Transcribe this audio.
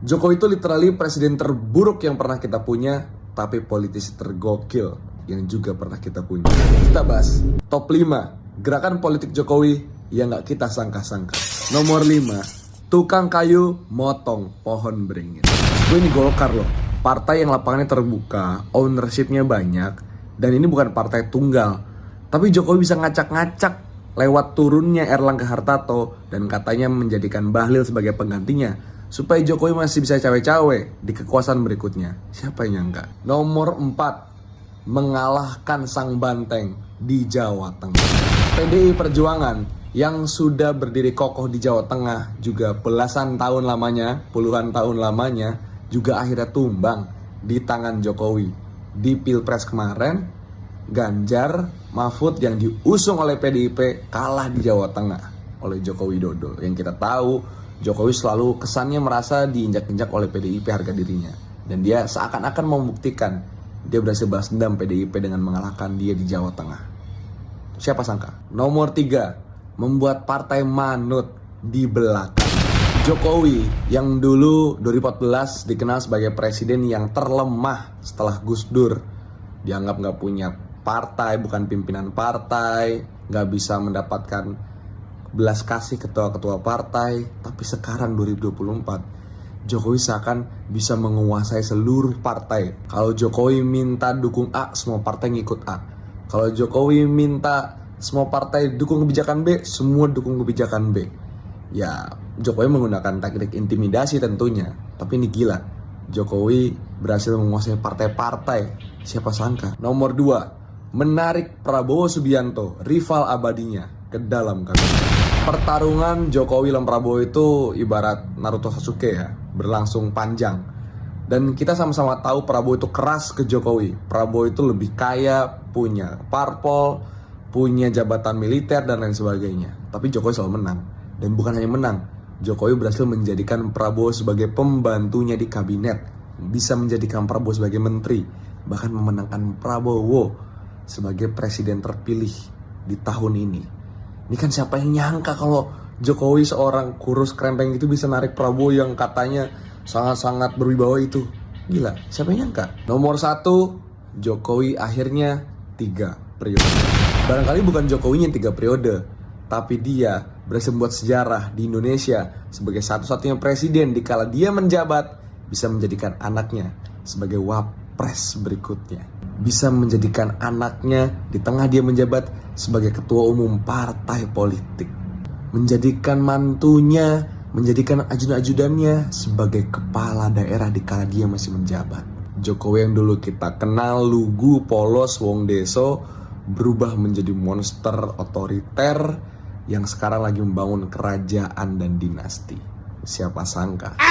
Jokowi itu literally presiden terburuk yang pernah kita punya, tapi politisi tergokil yang juga pernah kita punya. Kita bahas top 5 gerakan politik Jokowi yang gak kita sangka-sangka. Nomor 5, tukang kayu motong pohon beringin. Ini Golkar loh, partai yang lapangannya terbuka, ownershipnya banyak, dan ini bukan partai tunggal. Tapi Jokowi bisa ngacak-ngacak lewat turunnya Erlangga Hartarto dan katanya menjadikan Bahlil sebagai penggantinya, supaya Jokowi masih bisa cawe-cawe di kekuasaan berikutnya. Siapa yang nyangka? Nomor 4, mengalahkan sang banteng di Jawa Tengah. PDI Perjuangan yang sudah berdiri kokoh di Jawa Tengah juga belasan tahun lamanya, puluhan tahun lamanya, juga akhirnya tumbang di tangan Jokowi. Di Pilpres kemarin, Ganjar Mahfud yang diusung oleh PDIP kalah di Jawa Tengah oleh Joko Widodo. Yang kita tahu, Jokowi selalu kesannya merasa diinjak-injak oleh PDIP harga dirinya. Dan dia seakan-akan membuktikan dia berhasil balas dendam PDIP dengan mengalahkan dia di Jawa Tengah. Siapa sangka? Nomor 3, membuat partai manut di belakang. Jokowi yang dulu 2014 dikenal sebagai presiden yang terlemah setelah Gus Dur. Dianggap gak punya partai, bukan pimpinan partai, gak bisa mendapatkan belas kasih ketua-ketua partai. Tapi sekarang 2024, Jokowi seakan bisa menguasai seluruh partai. Kalau Jokowi minta dukung A, semua partai ngikut A. Kalau Jokowi minta semua partai dukung kebijakan B, semua dukung kebijakan B. Ya, Jokowi menggunakan taktik intimidasi tentunya. Tapi ini gila, Jokowi berhasil menguasai partai-partai. Siapa sangka? Nomor 2, menarik Prabowo Subianto, rival abadinya, ke dalam kabinet. Pertarungan Jokowi dan Prabowo itu ibarat Naruto Sasuke ya, berlangsung panjang. Dan kita sama-sama tahu Prabowo itu keras ke Jokowi. Prabowo itu lebih kaya, punya parpol, punya jabatan militer dan lain sebagainya. Tapi Jokowi selalu menang. Dan bukan hanya menang, Jokowi berhasil menjadikan Prabowo sebagai pembantunya di kabinet, bisa menjadikan Prabowo sebagai menteri, bahkan memenangkan Prabowo sebagai presiden terpilih di tahun ini. Ini kan siapa yang nyangka kalau Jokowi seorang kurus krempeng itu bisa narik Prabowo yang katanya sangat-sangat berwibawa itu. Gila, siapa yang nyangka? Nomor 1, Jokowi akhirnya 3 periode. Barangkali bukan Jokowinya yang 3 periode, tapi dia berhasil membuat sejarah di Indonesia sebagai satu-satunya presiden di kala dia menjabat bisa menjadikan anaknya sebagai wapres berikutnya. Bisa menjadikan anaknya di tengah dia menjabat sebagai ketua umum partai politik. Menjadikan mantunya, menjadikan ajudan-ajudannya sebagai kepala daerah di kala dia masih menjabat. Jokowi yang dulu kita kenal lugu, polos, wong deso, berubah menjadi monster otoriter yang sekarang lagi membangun kerajaan dan dinasti. Siapa sangka?